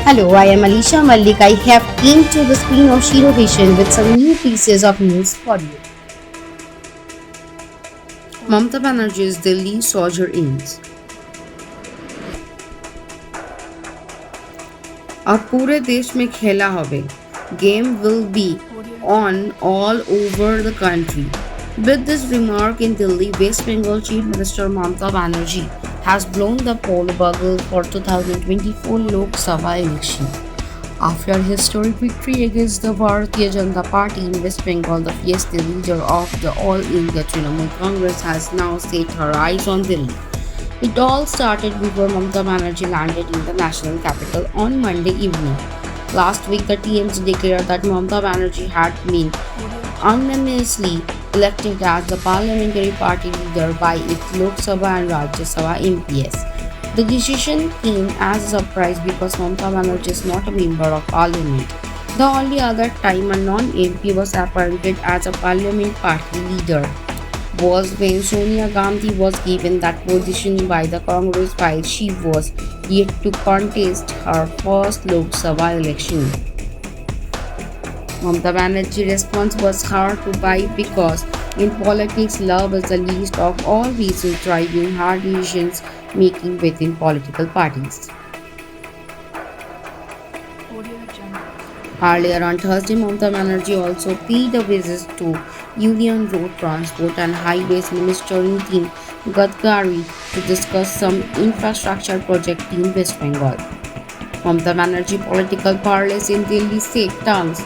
Hello, I am Alisha Malik. I have came to the screen of Shiro Vision with some new pieces of news for you. Mamata Banerjee's Delhi soldier ends. और पूरे देश में खेला होवे. Game will be on all over the country. With this remark in Delhi, West Bengal Chief Minister Mamata Banerjee has blown the poll bugle for 2024 Lok Sabha election. After historic victory against the Bharatiya Janata Party in West Bengal, the fierce leader of the All India Trinamool Congress has now set her eyes on Delhi. It all started before Mamata Banerjee landed in the national capital on Monday evening. Last week, the TMC declared that Mamata Banerjee had been unanimously elected as the parliamentary party leader by its Lok Sabha and Rajya Sabha MPs. The decision came as a surprise because Mamata Banerjee is not a member of parliament. The only other time a non-MP was appointed as a parliament party leader was when Sonia Gandhi was given that position by the Congress while she was yet to contest her first Lok Sabha election. Mamata Banerjee's response was hard to buy because in politics, love is the least of all reasons driving hard decisions making within political parties. Earlier on Thursday, Mamata Banerjee also paid a visit to Union Road Transport and Highways Minister Nitin Gadkari to discuss some infrastructure project in West Bengal. Mamata Banerjee political parlance in Delhi set tongues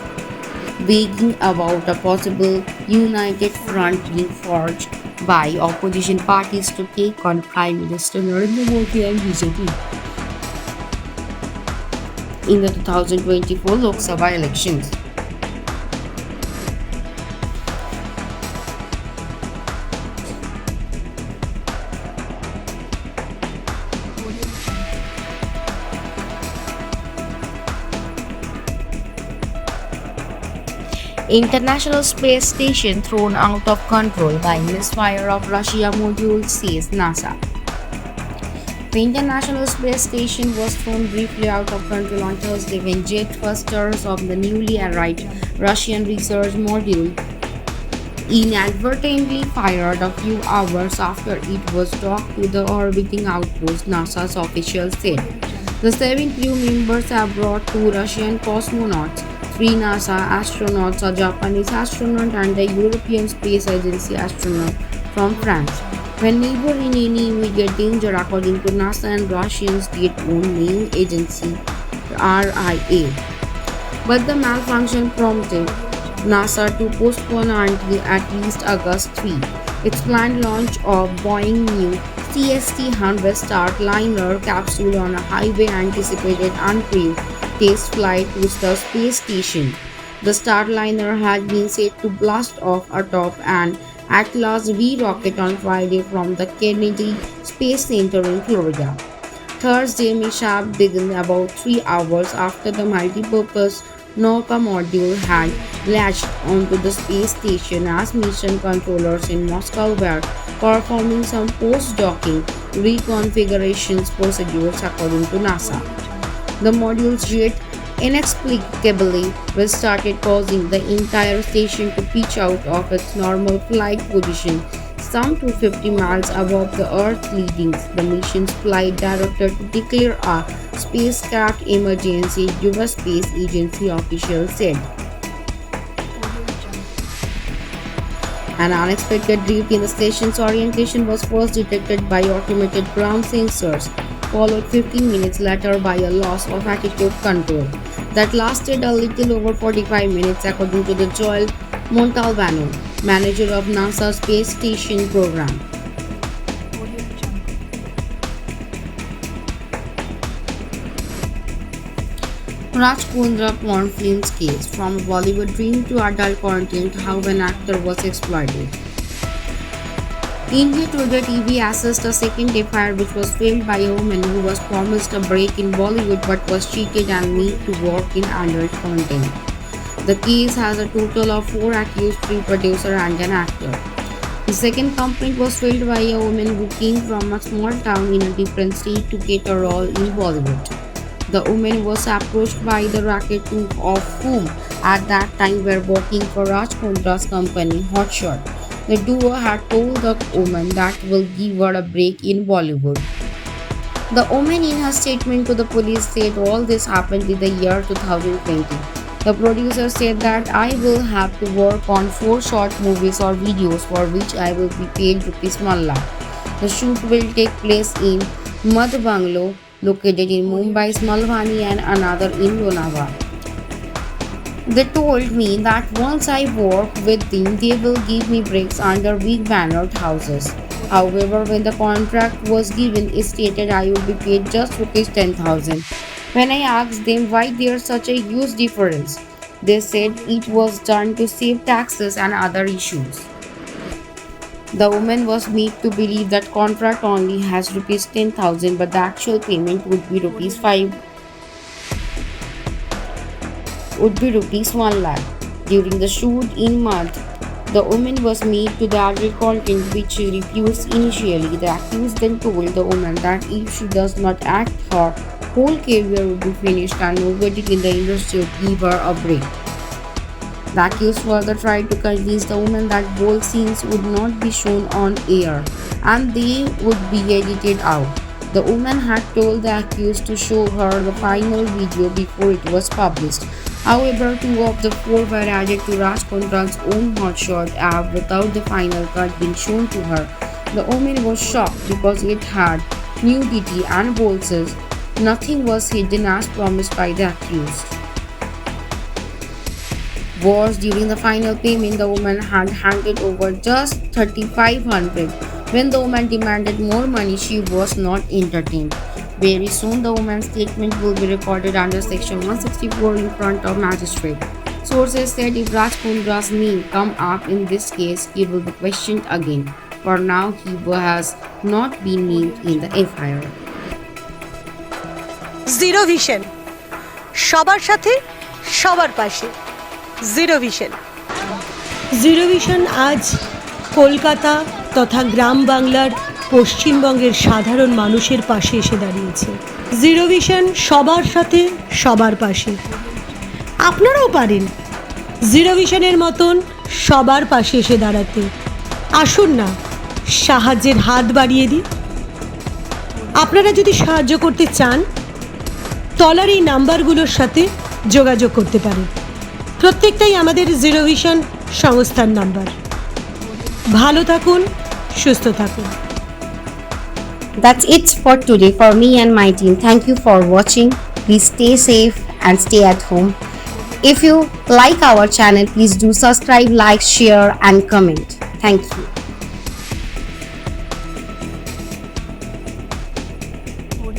wagging about a possible united front being forged by opposition parties to take on Prime Minister Narendra Modi and BJP in the 2024 Lok Sabha elections. International Space Station thrown out of control by misfire of Russia module, says NASA. The International Space Station was thrown briefly out of control on Thursday when jet thrusters of the newly arrived Russian research module inadvertently fired a few hours after it was docked to the orbiting outpost, NASA's officials said. The 7 crew members have brought 2 Russian cosmonauts, 3 NASA astronauts, a Japanese astronaut, and a European Space Agency astronaut from France. When never in any immediate danger, according to NASA and Russian state-owned main agency RIA. But the malfunction prompted NASA to postpone until at least August 3 its planned launch of Boeing new CST-100 Starliner capsule on a highway anticipated uncrewed test flight to the space station. The Starliner had been set to blast off atop an Atlas V rocket on Friday from the Kennedy Space Center in Florida. Thursday mishap began about 3 hours after the multipurpose Nauka module had latched onto the space station as mission controllers in Moscow were performing some post-docking reconfigurations procedures according to NASA. The module's jet inexplicably restarted, causing the entire station to pitch out of its normal flight position some 250 miles above the Earth, leading the mission's flight director to declare a spacecraft emergency, US Space Agency officials said. An unexpected drift in the station's orientation was first detected by automated ground sensors, followed 15 minutes later by a loss of attitude control that lasted a little over 45 minutes, according to the Joel Montalbano, manager of NASA's Space Station program. Raj Kundra porn films case, from Bollywood dream to adult content, how an actor was exploited. India Today TV assessed a second affair which was filmed by a woman who was promised a break in Bollywood but was cheated and made to work in adult content. The case has a total of 4 accused, 3 producer and an actor. The second complaint was filed by a woman who came from a small town in a different state to get a role in Bollywood. The woman was approached by the racket two of whom at that time were working for Raj Kondra's company Hotshot. The duo had told the woman that will give her a break in Bollywood. The woman in her statement to the police said all this happened in the year 2020. The producer said that I will have to work on 4 short movies or videos for which I will be paid rupees 1 lakh. The shoot will take place in Madh Bungalow located in Mumbai's Malwani and another in Lonavala. They told me that once I work with them, they will give me breaks under big bannered houses. However, when the contract was given, it stated I would be paid just rupees 10,000. When I asked them why there's such a huge difference, they said it was done to save taxes and other issues. The woman was made to believe that contract only has rupees 10,000 but the actual payment would be rupees 1 lakh. During the shoot in Madh, the woman was made to the adult content which she refused initially. The accused then told the woman that if she does not act, her whole career would be finished and nobody in the industry would give her a break. The accused further tried to convince the woman that bold scenes would not be shown on air and they would be edited out. The woman had told the accused to show her the final video before it was published. However, 2 of the 4 were added to Raj Kondra's own Hotshot app without the final cut being shown to her. The woman was shocked because it had nudity and bold scenes. Nothing was hidden as promised by the accused. Worse, during the final payment, the woman had handed over just 3,500. When the woman demanded more money, she was not entertained. Very soon, the woman's statement will be recorded under Section 164 in front of magistrate. Sources said if Raj Kondra's name come up in this case, he will be questioned again. For now, he has not been named in the FIR. Zero vision, সবার সাথে সবার পাশে। Zero vision. Zero vision আজ কলকাতা তথা গ্রাম বাংলার পশ্চিমবঙ্গের সাধারণ মানুষের পাশে এসে দাঁড়িয়েছে। জিরো ভিশন সবার সাথে সবার পাশে। আপনারাও পারেন জিরো ভিশনের মতন সবার পাশে এসে দাঁড়াতে। আসুন না সাহায্যের হাত বাড়িয়ে দিই। আপনারা যদি সাহায্য করতে চান তলার এই নাম্বারগুলোর সাথে যোগাযোগ করতে পারেন। প্রত্যেকটাই আমাদের জিরো ভিশন সংস্থার নাম্বার। ভালো থাকুন, সুস্থ থাকুন। That's it for today for me and my team. Thank you for watching. Please stay safe and stay at home. If you like our channel, please do subscribe, like, share and comment. Thank you.